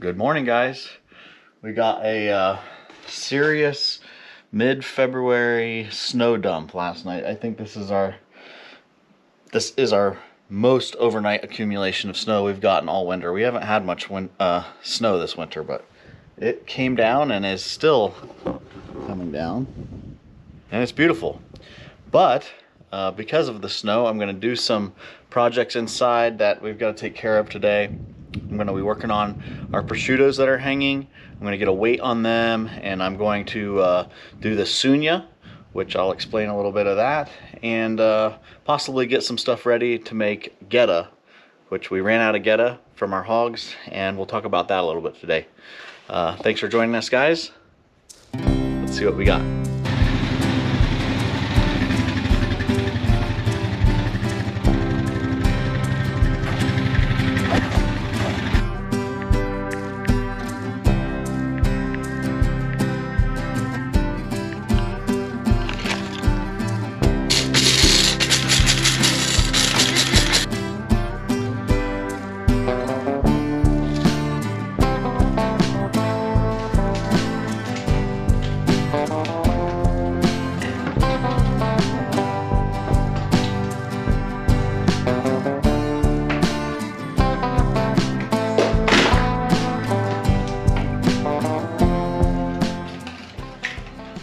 Good morning, guys. We got a serious mid-February snow dump last night. I think this is our most overnight accumulation of snow we've gotten all winter. We haven't had much snow this winter, but it came down and is still coming down, and it's beautiful. But because of the snow, I'm going to do some projects inside that we've got to take care of today. I'm going to be working on our prosciuttos that are hanging. I'm going to get a weight on them, and I'm going to do the sugna, which I'll explain a little bit of that, and possibly get some stuff ready to make goetta, which we ran out of goetta from our hogs, and we'll talk about that a little bit today. Thanks for joining us, guys. Let's see what we got.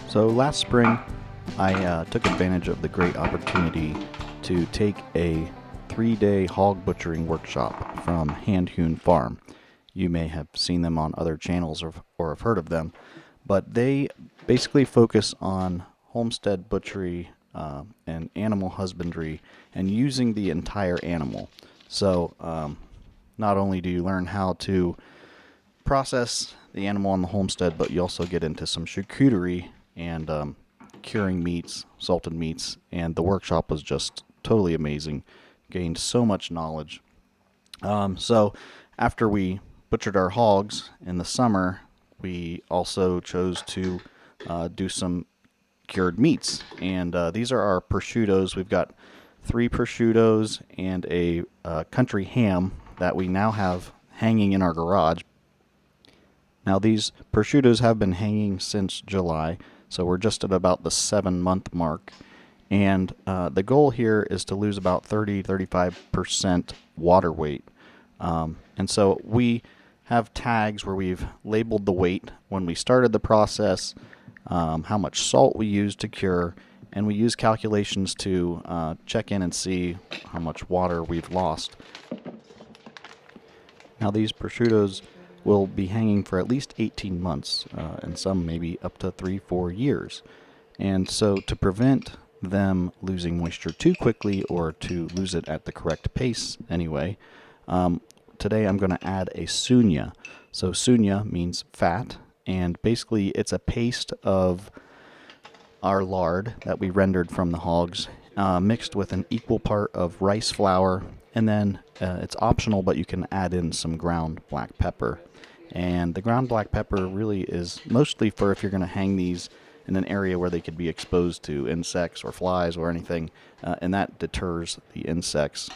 So last spring, I took advantage of the great opportunity to take a 3-day hog butchering workshop from Hand Hewn Farm. You may have seen them on other channels or have heard of them, but they basically focus on homestead butchery and animal husbandry and using the entire animal. So not only do you learn how to process the animal on the homestead, but you also get into some charcuterie and curing meats, salted meats, and the workshop was just totally amazing. Gained so much knowledge. So after we butchered our hogs in the summer, we also chose to do some cured meats, and these are our prosciuttos. We've got 3 prosciuttos and a country ham that we now have hanging in our garage. Now these prosciuttos have been hanging since July, so we're just at about the 7-month mark, and the goal here is to lose about 30-35% water weight. And so we have tags where we've labeled the weight when we started the process, how much salt we used to cure, and we use calculations to check in and see how much water we've lost. Now these prosciuttos will be hanging for at least 18 months, and some maybe up to 3-4 years. And so to prevent them losing moisture too quickly, or to lose it at the correct pace anyway, today I'm going to add a sugna. So sugna means fat, and basically it's a paste of our lard that we rendered from the hogs, mixed with an equal part of rice flour, and then it's optional, but you can add in some ground black pepper. And the ground black pepper really is mostly for if you're going to hang these in an area where they could be exposed to insects or flies or anything, and that deters the insects.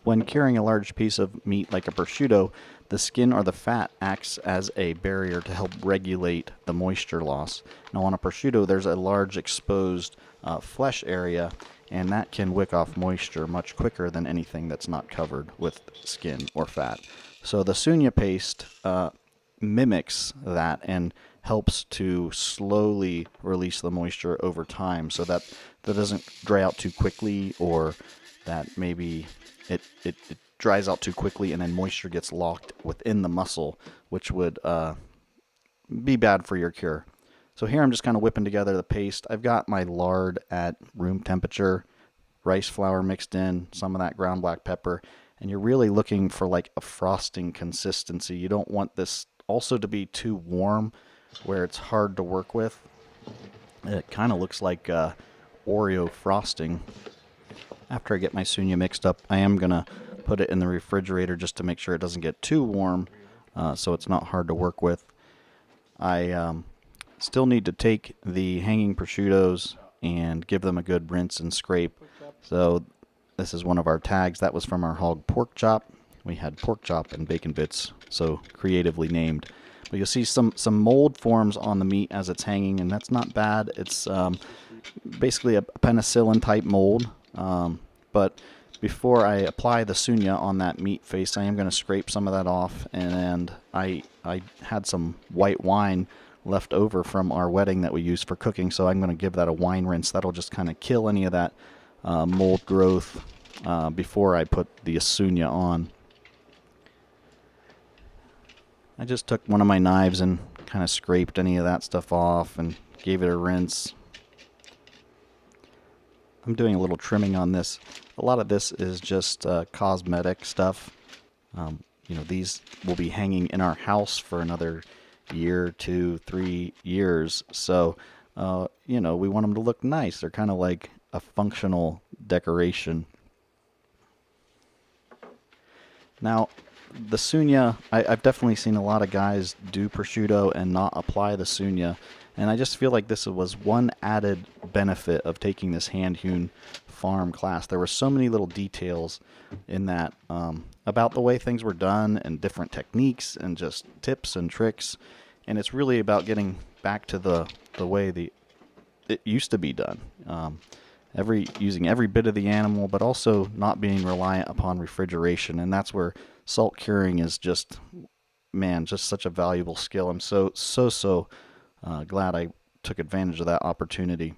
When curing a large piece of meat like a prosciutto, the skin or the fat acts as a barrier to help regulate the moisture loss. Now on a prosciutto, there's a large exposed flesh area, and that can wick off moisture much quicker than anything that's not covered with skin or fat. So the sugna paste mimics that and helps to slowly release the moisture over time, so that doesn't dry out too quickly, or that maybe it dries out too quickly and then moisture gets locked within the muscle, which would be bad for your cure. So here I'm just kind of whipping together the paste. I've got my lard at room temperature, rice flour mixed in, some of that ground black pepper, and you're really looking for like a frosting consistency. You don't want this also to be too warm where it's hard to work with. It kind of looks like Oreo frosting. After I get my sugna mixed up, I am going to put it in the refrigerator just to make sure it doesn't get too warm, so it's not hard to work with. I still need to take the hanging prosciuttos and give them a good rinse and scrape. So this is one of our tags. That was from our hog pork chop. we had pork chop and bacon bits, so creatively named. But you'll see some mold forms on the meat as it's hanging, and that's not bad. It's basically a penicillin type mold. But before I apply the sugna on that meat face, I am going to scrape some of that off. And I had some white wine left over from our wedding that we used for cooking, so I'm going to give that a wine rinse. That'll just kind of kill any of that mold growth before I put the sugna on. I just took one of my knives and kind of scraped any of that stuff off and gave it a rinse. I'm doing a little trimming on this. A lot of this is just cosmetic stuff. These will be hanging in our house for another year, 2, 3 years. So, we want them to look nice. They're kind of like a functional decoration. Now, the sugna, I've definitely seen a lot of guys do prosciutto and not apply the sugna. And I just feel like this was one added benefit of taking this hand-hewn farm class. There were so many little details in that about the way things were done and different techniques and just tips and tricks. And it's really about getting back to the way it used to be done. Using every bit of the animal, but also not being reliant upon refrigeration. And that's where salt curing is just such a valuable skill. I'm so glad I took advantage of that opportunity.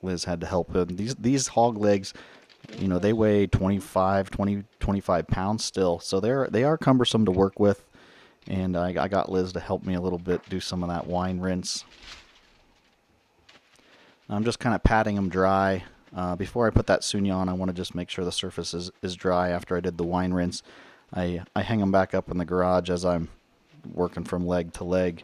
Liz had to help. These hog legs, they weigh 25 pounds still, so they are cumbersome to work with. And I got Liz to help me a little bit do some of that wine rinse. I'm just kind of patting them dry. Before I put that sugna on, I want to just make sure the surface is dry after I did the wine rinse. I hang them back up in the garage as I'm working from leg to leg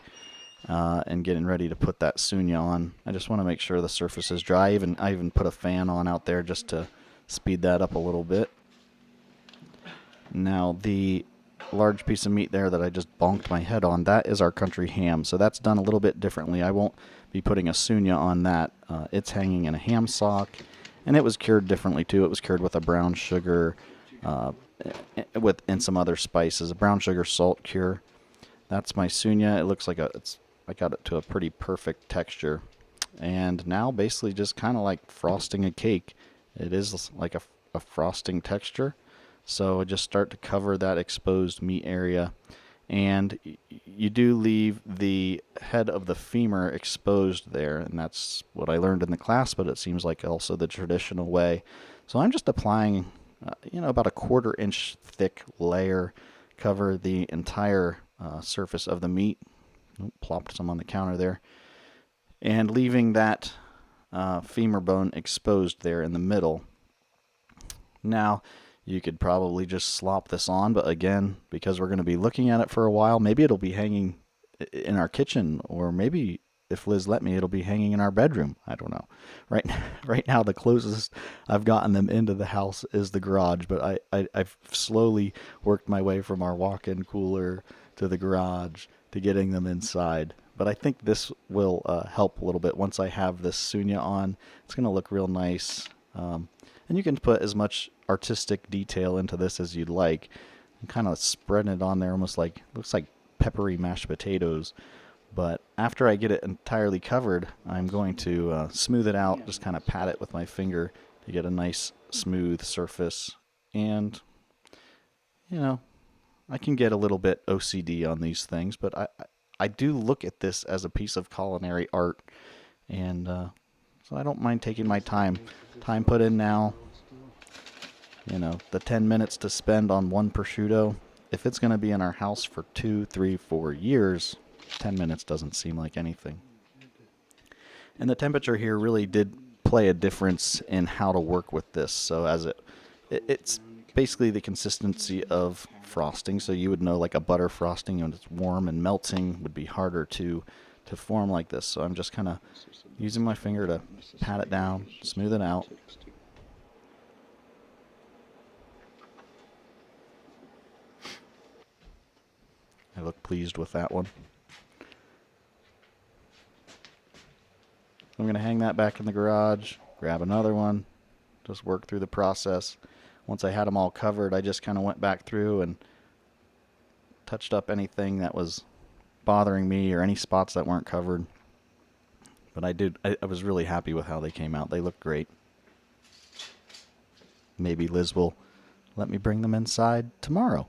and getting ready to put that sugna on. I just want to make sure the surface is dry. I even put a fan on out there just to speed that up a little bit. Now, the large piece of meat there that I just bonked my head on, that is our country ham. So that's done a little bit differently. I won't be putting a sugna on that. It's hanging in a ham sock, and it was cured differently too. It was cured with a brown sugar and some other spices, a brown sugar salt cure. That's my sugna. It looks like I got it to a pretty perfect texture. And now basically just kind of like frosting a cake. It is like a frosting texture. So I just start to cover that exposed meat area. And you do leave the head of the femur exposed there. And that's what I learned in the class, but it seems like also the traditional way. So I'm just applying, about a 1/4 inch thick layer, cover the entire surface of the meat. Plopped some on the counter there. And leaving that femur bone exposed there in the middle. Now, you could probably just slop this on, but again, because we're going to be looking at it for a while, maybe it'll be hanging in our kitchen, or maybe if Liz let me, it'll be hanging in our bedroom. I don't know. Right now, the closest I've gotten them into the house is the garage, but I've slowly worked my way from our walk-in cooler to the garage to getting them inside. But I think this will help a little bit. Once I have this sugna on, it's going to look real nice. And you can put as much artistic detail into this as you'd like. And kind of spreading it on there almost looks like peppery mashed potatoes. But after I get it entirely covered, I'm going to smooth it out, just kind of pat it with my finger to get a nice smooth surface. And, I can get a little bit OCD on these things, but I do look at this as a piece of culinary art. And so I don't mind taking my time. Time put in now. The 10 minutes to spend on one prosciutto. If it's going to be in our house for 2, 3, 4 years, 10 minutes doesn't seem like anything. And the temperature here really did play a difference in how to work with this. So as it's basically the consistency of frosting. So you would know like a butter frosting, when it's warm and melting, would be harder to form like this. So I'm just kind of using my finger to pat it down, smooth it out. I look pleased with that one. I'm going to hang that back in the garage, grab another one, just work through the process. Once I had them all covered, I just kind of went back through and touched up anything that was bothering me or any spots that weren't covered. But I was really happy with how they came out. They look great. Maybe Liz will let me bring them inside tomorrow.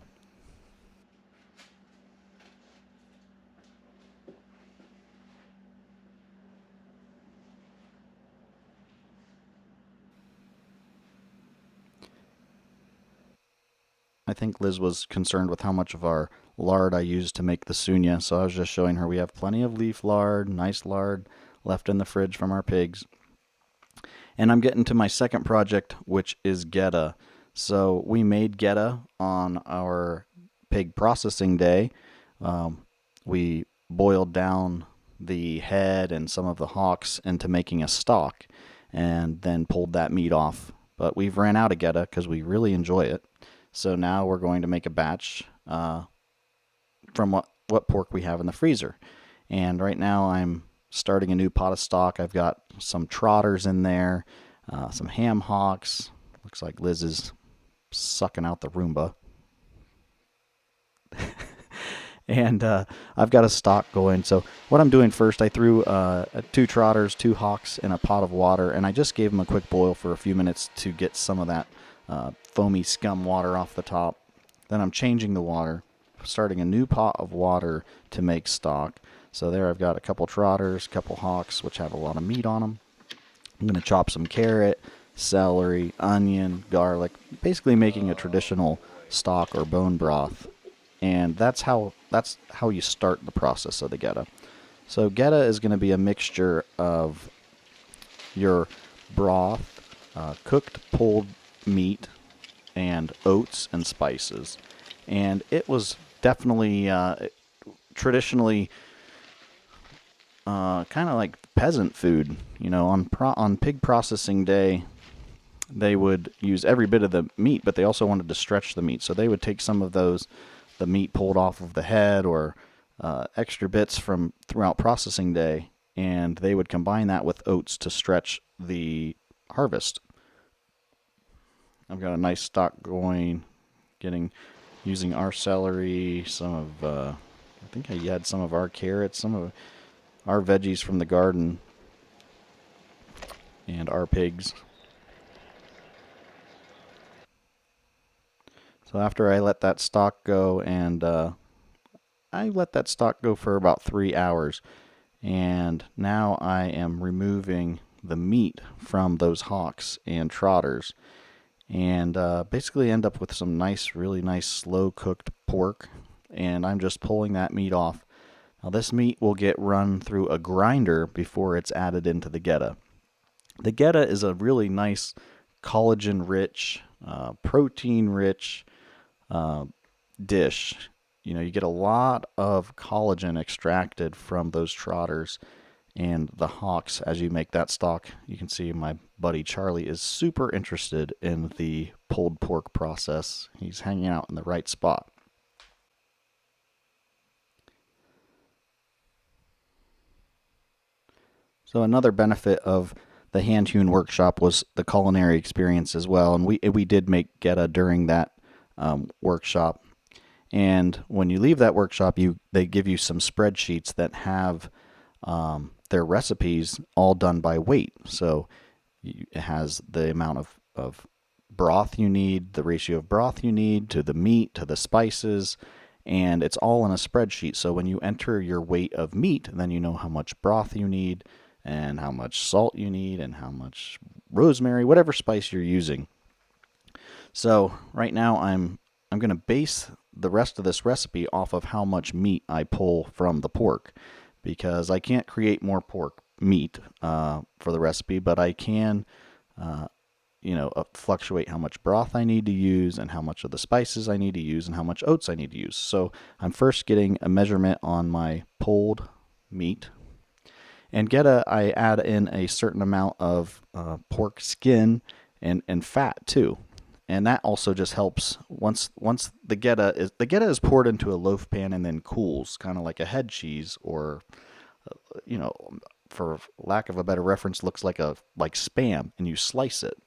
I think Liz was concerned with how much of our lard I used to make the sugna, so I was just showing her we have plenty of leaf lard, nice lard left in the fridge from our pigs. And I'm getting to my second project, which is goetta. So we made goetta on our pig processing day. We boiled down the head and some of the hocks into making a stock and then pulled that meat off. But we've ran out of goetta because we really enjoy it. So now we're going to make a batch from what pork we have in the freezer. And right now I'm starting a new pot of stock. I've got some trotters in there, some ham hocks. Looks like Liz is sucking out the Roomba. And I've got a stock going. So what I'm doing first, I threw 2 trotters, 2 hocks in a pot of water, and I just gave them a quick boil for a few minutes to get some of that foamy scum water off the top. Then I'm changing the water, starting a new pot of water to make stock. So there I've got a couple trotters, a couple hocks, which have a lot of meat on them. I'm going to chop some carrot, celery, onion, garlic, basically making a traditional stock or bone broth. And that's how you start the process of the goetta. So goetta is going to be a mixture of your broth, cooked pulled meat, and oats and spices. And it was definitely traditionally kind of like peasant food. You know, on pig processing day, they would use every bit of the meat, but they also wanted to stretch the meat. So they would take some of the meat pulled off of the head or extra bits from throughout processing day, and they would combine that with oats to stretch the harvest. I've got a nice stock going, using our celery, some of I think I had some of our carrots, some of our veggies from the garden, and our pigs. So after I let that stock go, and I let that stock go for about 3 hours, and now I am removing the meat from those hocks and trotters, and basically end up with some really nice slow cooked pork, and I'm just pulling that meat off. Now this meat will get run through a grinder before it's added into the goetta. The goetta is a really nice collagen rich, protein rich dish. You know, you get a lot of collagen extracted from those trotters and the hocks as you make that stock. You can see my buddy Charlie is super interested in the pulled pork process. He's hanging out in the right spot. So another benefit of the hand-hewn workshop was the culinary experience as well, and we did make goetta during that workshop. And when you leave that workshop, they give you some spreadsheets that have their recipes all done by weight. So it has the amount of broth you need, the ratio of broth you need to the meat, to the spices, and it's all in a spreadsheet. So when you enter your weight of meat, then you know how much broth you need and how much salt you need and how much rosemary, whatever spice you're using. So right now I'm going to base the rest of this recipe off of how much meat I pull from the pork, because I can't create more pork meat for the recipe, but I can fluctuate how much broth I need to use and how much of the spices I need to use and how much oats I need to use. So I'm first getting a measurement on my pulled meat. And goetta, I add in a certain amount of pork skin and fat too. And that also just helps once the goetta is poured into a loaf pan and then cools, kind of like a head cheese, or for lack of a better reference, looks like Spam, and you slice it.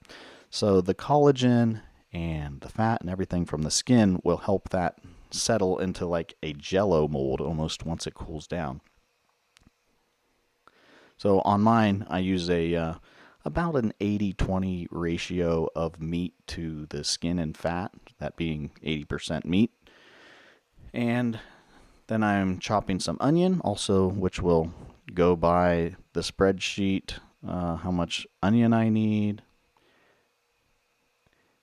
So the collagen and the fat and everything from the skin will help that settle into like a jello mold almost once it cools down. So on mine, I use about an 80-20 ratio of meat to the skin and fat, that being 80% meat. And then I'm chopping some onion also, which will go by the spreadsheet, how much onion I need.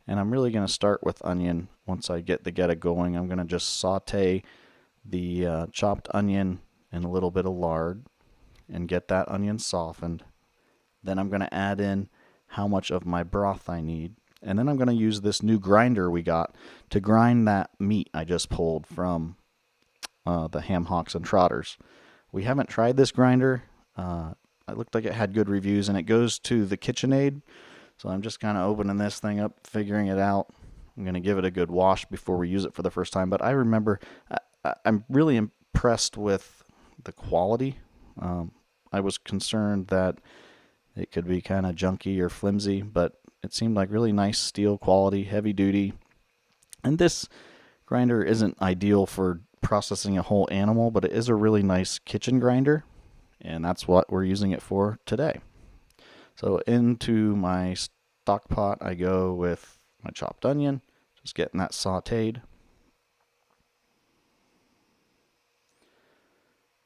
And I'm really going to start with onion. Once I get the goetta going, I'm going to just saute the chopped onion in a little bit of lard and get that onion softened. Then I'm going to add in how much of my broth I need. And then I'm going to use this new grinder we got to grind that meat I just pulled from the ham hocks and trotters. We haven't tried this grinder. It looked like it had good reviews, and it goes to the KitchenAid. So I'm just kind of opening this thing up, figuring it out. I'm going to give it a good wash before we use it for the first time. But I remember I'm really impressed with the quality. I was concerned that it could be kind of junky or flimsy, but it seemed like really nice steel quality, heavy duty. And this grinder isn't ideal for processing a whole animal, but it is a really nice kitchen grinder, and that's what we're using it for today. So into my stock pot I go with my chopped onion, just getting that sauteed.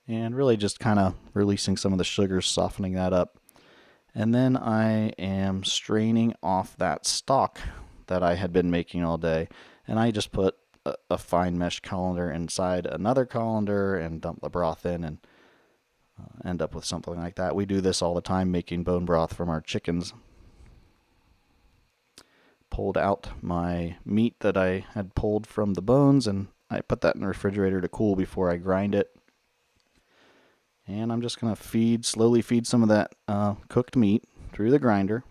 And really just kind of releasing some of the sugars, softening that up. And then I am straining off that stock that I had been making all day, and I just put a fine mesh colander inside another colander and dump the broth in and end up with something like that. We do this all the time, making bone broth from our chickens. Pulled out my meat that I had pulled from the bones, and I put that in the refrigerator to cool before I grind it. And I'm just going to slowly feed some of that cooked meat through the grinder.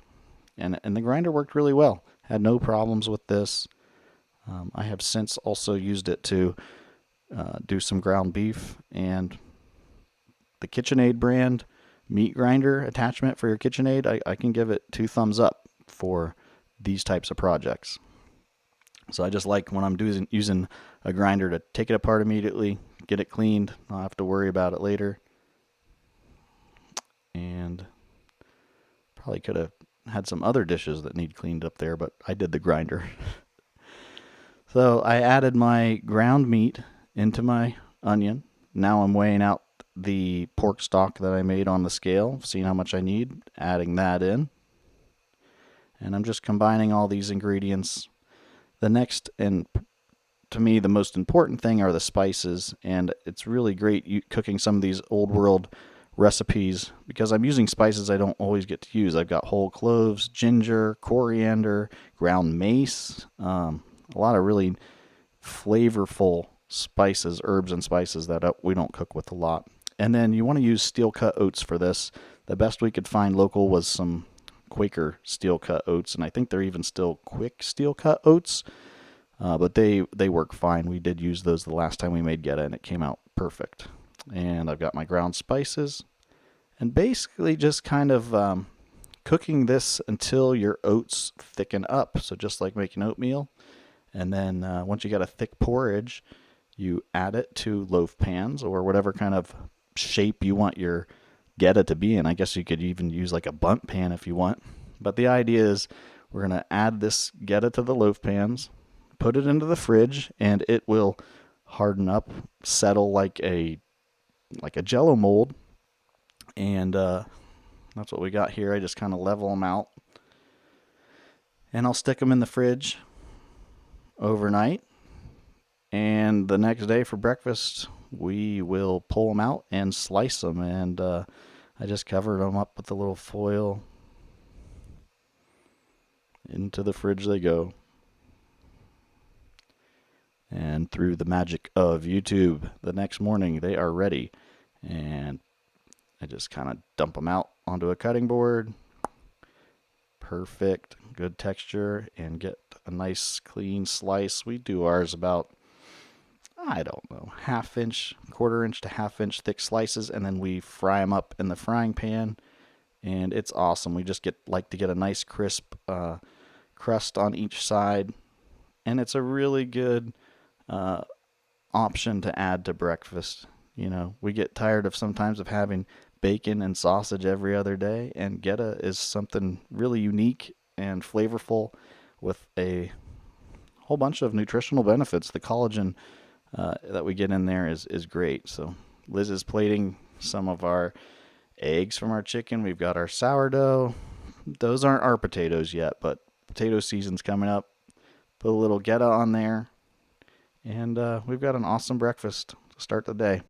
And the grinder worked really well. Had no problems with this. I have since also used it to do some ground beef, and the KitchenAid brand meat grinder attachment for your KitchenAid, I can give it 2 thumbs up for these types of projects. So I just like when I'm using a grinder to take it apart immediately, get it cleaned, not have to worry about it later. And probably could have had some other dishes that need cleaned up there, but I did the grinder. So I added my ground meat into my onion. Now I'm weighing out the pork stock that I made on the scale, seeing how much I need, adding that in. And I'm just combining all these ingredients. The next, and to me, the most important thing are the spices, and it's really great cooking some of these old world recipes because I'm using spices I don't always get to use. I've got whole cloves, ginger, coriander, ground mace, a lot of really flavorful spices, herbs and spices that we don't cook with a lot. And then you want to use steel cut oats for this. The best we could find local was some Quaker steel cut oats, and I think they're even still quick steel cut oats, but they work fine. We did use those the last time we made goetta, and it came out perfect. And I've got my ground spices, and basically just kind of cooking this until your oats thicken up. So just like making oatmeal. And then once you got a thick porridge, you add it to loaf pans or whatever kind of shape you want your goetta to be in. I guess you could even use like a bundt pan if you want. But the idea is we're going to add this goetta to the loaf pans, put it into the fridge, and it will harden up, settle like a jello mold. And that's what we got here. I just kind of level them out. And I'll stick them in the fridge overnight, and the next day for breakfast we will pull them out and slice them. And I just covered them up with a little foil. Into the fridge they go, and through the magic of YouTube, the next morning they are ready. And I just kind of dump them out onto a cutting board. Perfect, good texture, and get a nice clean slice. We do ours about, I don't know, 1/2 inch, 1/4 inch to 1/2 inch thick slices, and then we fry them up in the frying pan, and it's awesome. We just like to get a nice crisp crust on each side, and it's a really good option to add to breakfast. You know, we get tired of sometimes of having bacon and sausage every other day, and goetta is something really unique and flavorful with a whole bunch of nutritional benefits. The collagen that we get in there is great. So Liz is plating some of our eggs from our chicken. We've got our sourdough. Those aren't our potatoes yet, but potato season's coming up. Put a little goetta on there, and we've got an awesome breakfast to start the day.